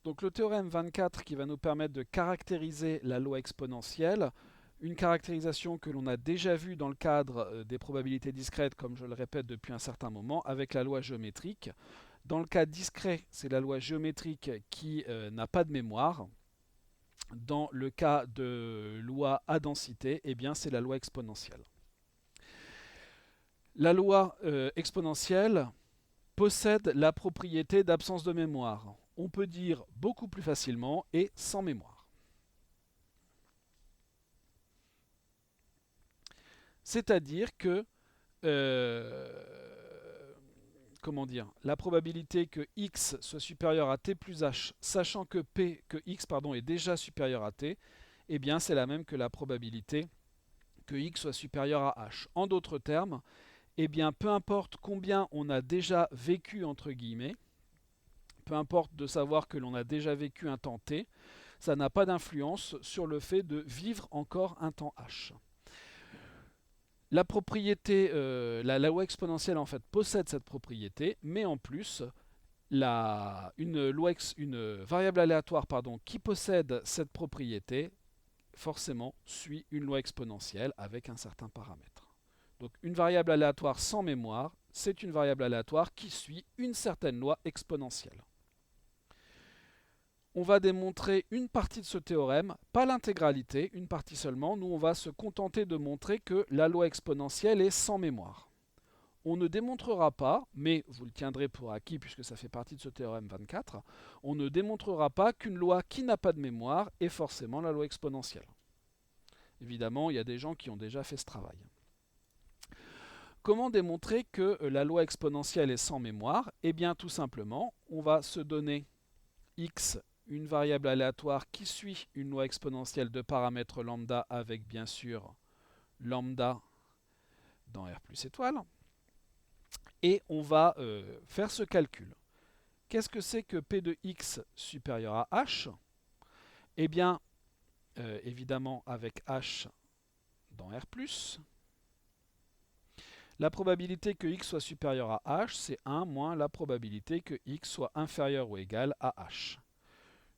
Donc le théorème 24 qui va nous permettre de caractériser la loi exponentielle, une caractérisation que l'on a déjà vue dans le cadre des probabilités discrètes, comme je le répète depuis un certain moment, avec la loi géométrique. Dans le cas discret, c'est la loi géométrique qui n'a pas de mémoire. Dans le cas de loi à densité, eh bien c'est la loi exponentielle. La loi exponentielle possède la propriété d'absence de mémoire. On peut dire beaucoup plus facilement et sans mémoire. C'est-à-dire que comment dire, la probabilité que x soit supérieur à t plus h, sachant que x est déjà supérieur à t, eh bien c'est la même que la probabilité que x soit supérieur à h. En d'autres termes, eh bien peu importe combien on a déjà vécu entre guillemets, peu importe de savoir que l'on a déjà vécu un temps t, ça n'a pas d'influence sur le fait de vivre encore un temps h. La propriété, la loi exponentielle en fait possède cette propriété, mais en plus, une variable aléatoire qui possède cette propriété, forcément, suit une loi exponentielle avec un certain paramètre. Donc une variable aléatoire sans mémoire, c'est une variable aléatoire qui suit une certaine loi exponentielle. On va démontrer une partie de ce théorème, pas l'intégralité, une partie seulement. Nous, on va se contenter de montrer que la loi exponentielle est sans mémoire. On ne démontrera pas, mais vous le tiendrez pour acquis puisque ça fait partie de ce théorème 24, on ne démontrera pas qu'une loi qui n'a pas de mémoire est forcément la loi exponentielle. Évidemment, il y a des gens qui ont déjà fait ce travail. Comment démontrer que la loi exponentielle est sans mémoire? Eh bien, tout simplement, on va se donner x, une variable aléatoire qui suit une loi exponentielle de paramètres lambda avec bien sûr lambda dans R plus étoile. Et on va faire ce calcul. Qu'est-ce que c'est que P de x supérieur à h? Eh bien, évidemment, avec h dans R+, la probabilité que x soit supérieur à h, c'est 1 moins la probabilité que x soit inférieur ou égal à h.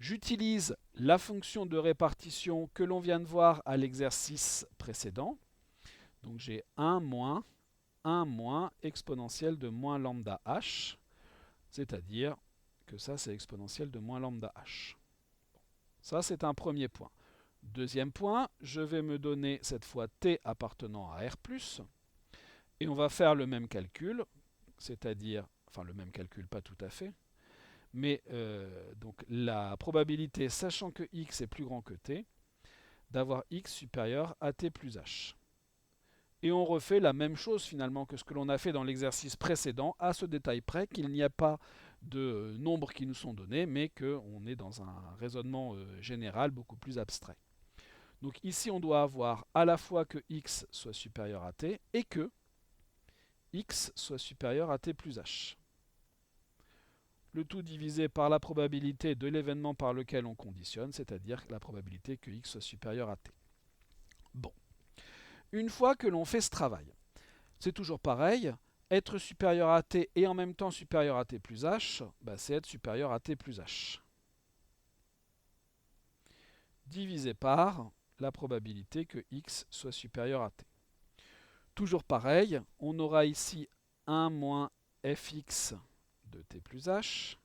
J'utilise la fonction de répartition que l'on vient de voir à l'exercice précédent. Donc j'ai 1 moins exponentielle de moins lambda h, c'est-à-dire que ça c'est exponentielle de moins lambda h. Ça c'est un premier point. Deuxième point, je vais me donner cette fois t appartenant à R+, et on va faire le même calcul, c'est-à-dire, enfin le même calcul pas tout à fait, mais donc la probabilité, sachant que x est plus grand que t, d'avoir x supérieur à t plus h. Et on refait la même chose finalement que ce que l'on a fait dans l'exercice précédent, à ce détail près qu'il n'y a pas de nombres qui nous sont donnés, mais qu'on est dans un raisonnement général beaucoup plus abstrait. Donc ici on doit avoir à la fois que x soit supérieur à t et que x soit supérieur à t plus h. Le tout divisé par la probabilité de l'événement par lequel on conditionne, c'est-à-dire la probabilité que x soit supérieur à t. Bon. Une fois que l'on fait ce travail, c'est toujours pareil, être supérieur à t et en même temps supérieur à t plus h, c'est être supérieur à t plus h. Divisé par la probabilité que x soit supérieur à t. Toujours pareil, on aura ici 1 moins fx de t plus h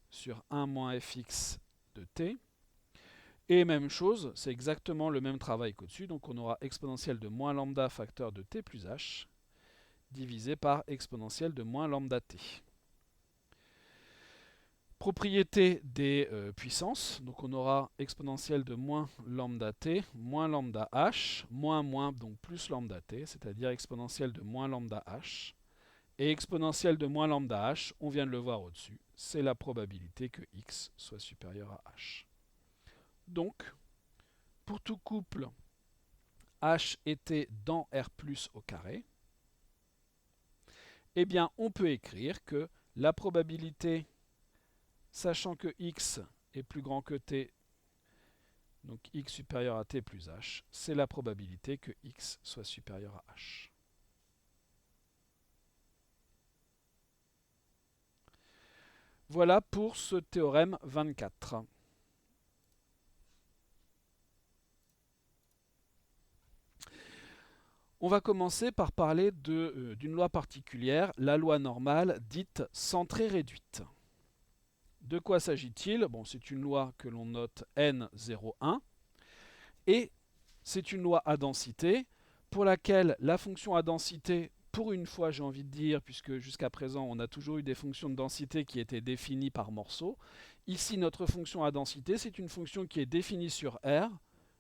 sur 1 moins fx de t. Et même chose, c'est exactement le même travail qu'au-dessus, donc on aura exponentielle de moins lambda facteur de t plus h divisé par exponentielle de moins lambda t. Propriété des puissances, donc on aura exponentielle de moins lambda t, moins lambda h, moins, donc plus lambda t, c'est-à-dire exponentielle de moins lambda h. Et exponentielle de moins lambda h, on vient de le voir au-dessus, c'est la probabilité que x soit supérieur à h. Donc, pour tout couple h et t dans R+ au carré, eh bien on peut écrire que la probabilité, sachant que x est plus grand que t, donc x supérieur à t plus h, c'est la probabilité que x soit supérieur à h. Voilà pour ce théorème 24. On va commencer par parler d'une loi particulière, la loi normale dite centrée réduite. De quoi s'agit-il? Bon, c'est une loi que l'on note N01 et c'est une loi à densité pour laquelle la fonction à densité, pour une fois j'ai envie de dire, puisque jusqu'à présent on a toujours eu des fonctions de densité qui étaient définies par morceaux, ici notre fonction à densité c'est une fonction qui est définie sur R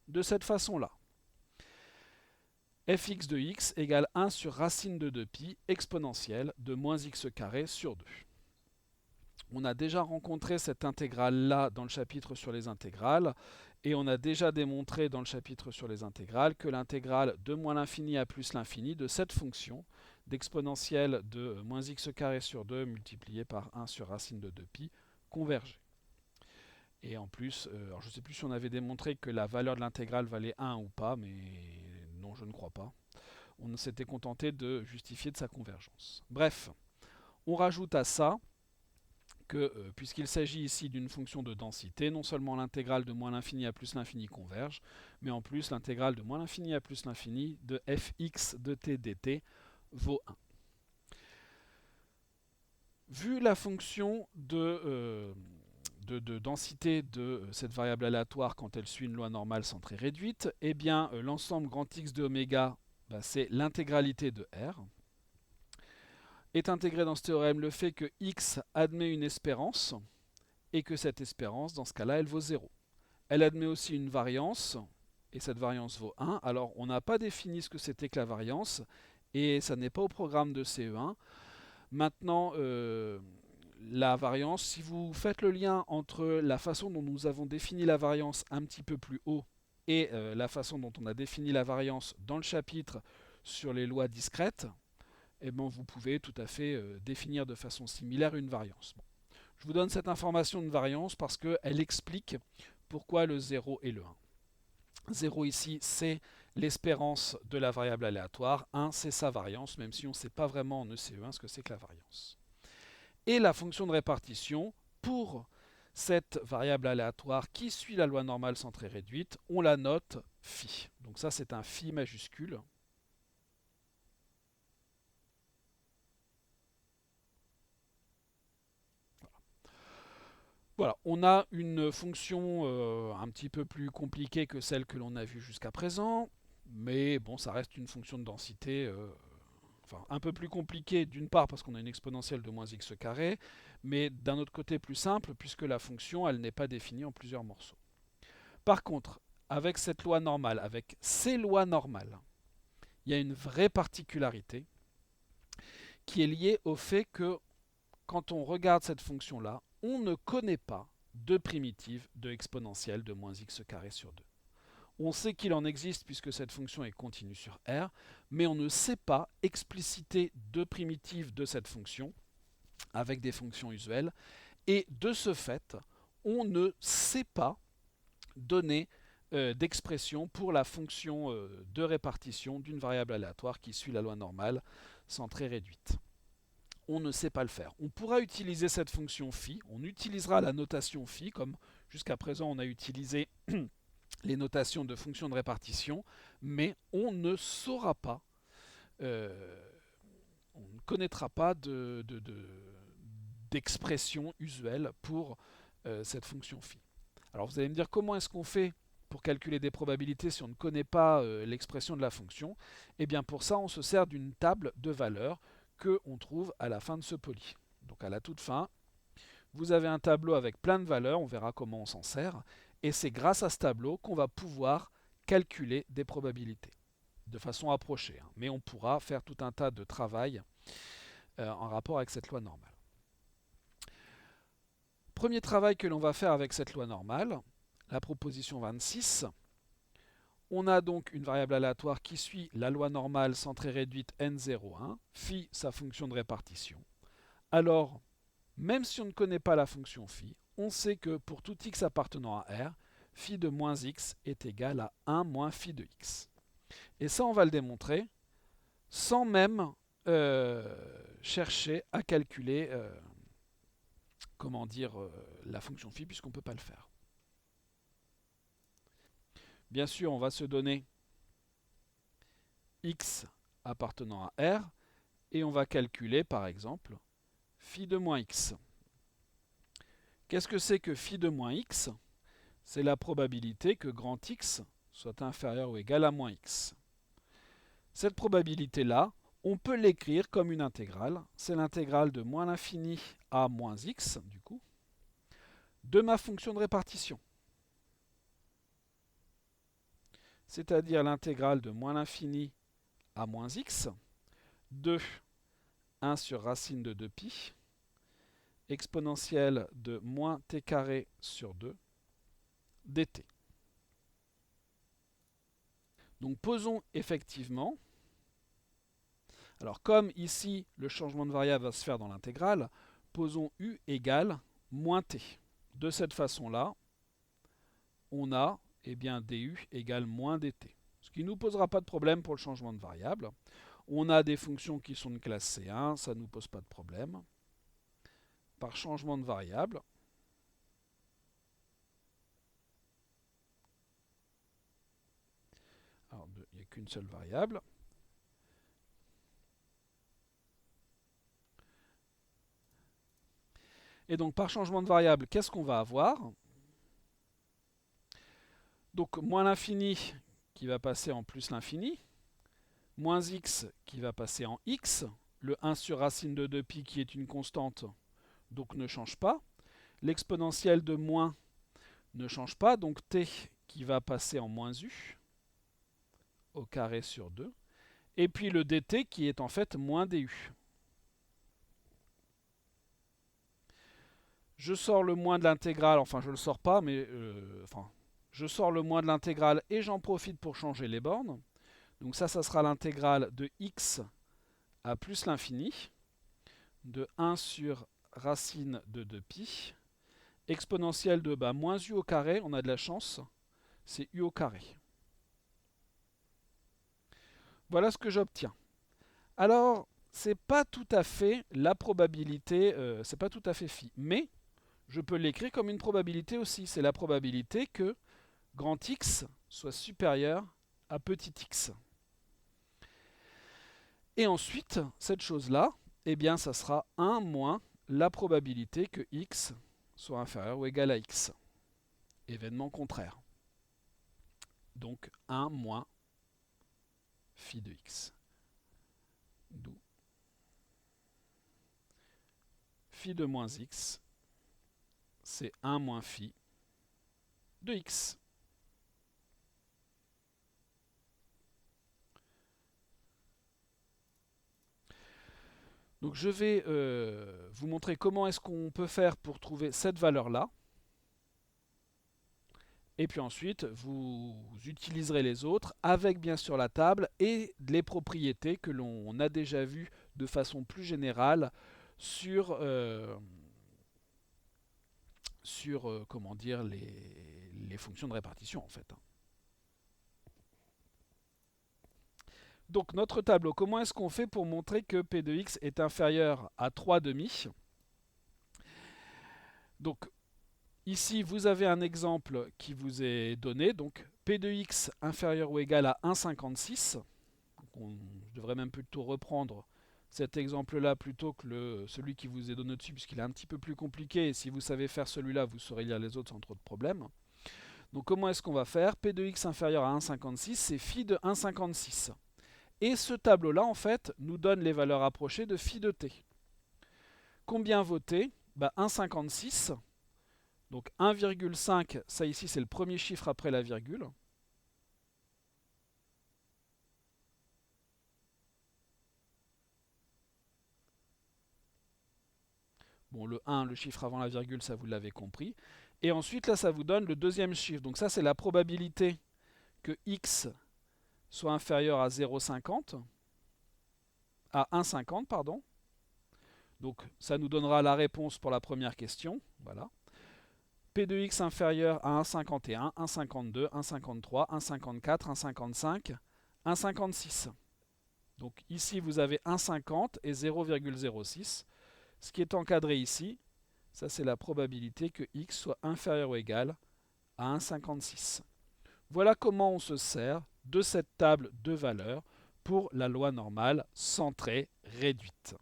de cette façon-là. Fx de x égale 1 sur racine de 2pi exponentielle de moins x carré sur 2. On a déjà rencontré cette intégrale-là dans le chapitre sur les intégrales, et on a déjà démontré dans le chapitre sur les intégrales que l'intégrale de moins l'infini à plus l'infini de cette fonction d'exponentielle de moins x carré sur 2 multiplié par 1 sur racine de 2pi convergeait. Et en plus, alors je ne sais plus si on avait démontré que la valeur de l'intégrale valait 1 ou pas, mais non, je ne crois pas. On s'était contenté de justifier de sa convergence. Bref, on rajoute à ça que, puisqu'il s'agit ici d'une fonction de densité, non seulement l'intégrale de moins l'infini à plus l'infini converge, mais en plus l'intégrale de moins l'infini à plus l'infini de fx de t dt vaut 1. Vu la fonction de densité de cette variable aléatoire quand elle suit une loi normale centrée réduite, eh bien l'ensemble grand X de oméga, c'est l'intégralité de R. Est intégré dans ce théorème le fait que x admet une espérance et que cette espérance, dans ce cas-là, elle vaut 0. Elle admet aussi une variance et cette variance vaut 1. Alors, on n'a pas défini ce que c'était que la variance et ça n'est pas au programme de CE1. Maintenant, la variance, si vous faites le lien entre la façon dont nous avons défini la variance un petit peu plus haut et la façon dont on a défini la variance dans le chapitre sur les lois discrètes, eh bien, vous pouvez tout à fait définir de façon similaire une variance. Bon. Je vous donne cette information de variance parce qu'elle explique pourquoi le 0 et le 1. 0 ici, c'est l'espérance de la variable aléatoire. 1, c'est sa variance, même si on ne sait pas vraiment en ECE1 ce que c'est que la variance. Et la fonction de répartition, pour cette variable aléatoire qui suit la loi normale centrée réduite, on la note phi. Donc ça, c'est un phi majuscule. Voilà, on a une fonction un petit peu plus compliquée que celle que l'on a vue jusqu'à présent, mais bon, ça reste une fonction de densité un peu plus compliquée d'une part parce qu'on a une exponentielle de moins x carré, mais d'un autre côté plus simple puisque la fonction, elle n'est pas définie en plusieurs morceaux. Par contre, avec cette loi normale, avec ces lois normales, il y a une vraie particularité qui est liée au fait que quand on regarde cette fonction-là, on ne connaît pas de primitive de exponentielle de moins x carré sur 2. On sait qu'il en existe puisque cette fonction est continue sur R, mais on ne sait pas expliciter de primitive de cette fonction avec des fonctions usuelles. Et de ce fait, on ne sait pas donner d'expression pour la fonction de répartition d'une variable aléatoire qui suit la loi normale centrée réduite. On ne sait pas le faire. On pourra utiliser cette fonction phi, on utilisera la notation phi, comme jusqu'à présent on a utilisé les notations de fonctions de répartition, mais on ne saura pas, on ne connaîtra pas d'expression usuelle pour cette fonction phi. Alors vous allez me dire comment est-ce qu'on fait pour calculer des probabilités si on ne connaît pas l'expression de la fonction? Eh bien pour ça on se sert d'une table de valeurs qu'on trouve à la fin de ce poly. Donc à la toute fin, vous avez un tableau avec plein de valeurs, on verra comment on s'en sert, et c'est grâce à ce tableau qu'on va pouvoir calculer des probabilités, de façon approchée. Mais on pourra faire tout un tas de travail en rapport avec cette loi normale. Premier travail que l'on va faire avec cette loi normale, la proposition 26. On a donc une variable aléatoire qui suit la loi normale centrée réduite n01, phi sa fonction de répartition. Alors, même si on ne connaît pas la fonction phi, on sait que pour tout x appartenant à R, phi de moins x est égal à 1 moins phi de x. Et ça, on va le démontrer sans même chercher à calculer comment dire, la fonction phi puisqu'on ne peut pas le faire. Bien sûr, on va se donner x appartenant à R et on va calculer par exemple phi de moins x. Qu'est-ce que c'est que phi de moins x? C'est la probabilité que grand X soit inférieur ou égal à moins x. Cette probabilité-là, on peut l'écrire comme une intégrale. C'est l'intégrale de moins l'infini à moins x, du coup, de ma fonction de répartition. C'est-à-dire l'intégrale de moins l'infini à moins x de 1 sur racine de 2pi exponentielle de moins t carré sur 2 dt. Donc posons effectivement, alors comme ici le changement de variable va se faire dans l'intégrale, posons u égale moins t. De cette façon-là, on a du égale moins dt. Ce qui ne nous posera pas de problème pour le changement de variable. On a des fonctions qui sont de classe C1, ça ne nous pose pas de problème. Par changement de variable, alors il n'y a qu'une seule variable. Et donc par changement de variable, qu'est-ce qu'on va avoir? Donc moins l'infini qui va passer en plus l'infini, moins x qui va passer en x, le 1 sur racine de 2pi qui est une constante, donc ne change pas. L'exponentielle de moins ne change pas, donc t qui va passer en moins u au carré sur 2. Et puis le dt qui est en fait moins du. Je sors le moins de l'intégrale, enfin je ne le sors pas, mais je sors le moins de l'intégrale et j'en profite pour changer les bornes. Donc ça sera l'intégrale de x à plus l'infini, de 1 sur racine de 2pi, exponentielle de moins u au carré, on a de la chance, c'est u au carré. Voilà ce que j'obtiens. Alors, c'est pas tout à fait la probabilité, c'est pas tout à fait phi, mais je peux l'écrire comme une probabilité aussi. C'est la probabilité que grand X soit supérieur à petit x. Et ensuite, cette chose-là, eh bien, ça sera 1 moins la probabilité que x soit inférieur ou égal à x. Événement contraire. Donc 1 moins phi de x. D'où phi de moins x, c'est 1 moins phi de x. Donc je vais vous montrer comment est-ce qu'on peut faire pour trouver cette valeur-là. Et puis ensuite, vous utiliserez les autres avec bien sûr la table et les propriétés que l'on a déjà vues de façon plus générale sur, comment dire, les fonctions de répartition en fait. Donc notre tableau, comment est-ce qu'on fait pour montrer que P de x est inférieur à 3,5? Donc ici, vous avez un exemple qui vous est donné. Donc P de x inférieur ou égal à 1,56. Je devrais même plutôt reprendre cet exemple-là plutôt que celui qui vous est donné dessus, puisqu'il est un petit peu plus compliqué. Et si vous savez faire celui-là, vous saurez lire les autres sans trop de problèmes. Donc comment est-ce qu'on va faire? P de x inférieur à 1,56, c'est phi de 1,56. Et ce tableau-là, en fait, nous donne les valeurs approchées de phi de t. Combien vaut t? 1,56. Donc 1,5, ça ici c'est le premier chiffre après la virgule. Bon, le 1, le chiffre avant la virgule, ça vous l'avez compris. Et ensuite, là, ça vous donne le deuxième chiffre. Donc ça, c'est la probabilité que x soit inférieur à 0,50, à 1,50, pardon. Donc ça nous donnera la réponse pour la première question. Voilà. P de x inférieur à 1,51, 1,52, 1,53, 1,54, 1,55, 1,56. Donc ici, vous avez 1,50 et 0,06. Ce qui est encadré ici, Ça, c'est la probabilité que x soit inférieur ou égal à 1,56. Voilà comment on se sert de cette table de valeurs pour la loi normale centrée réduite.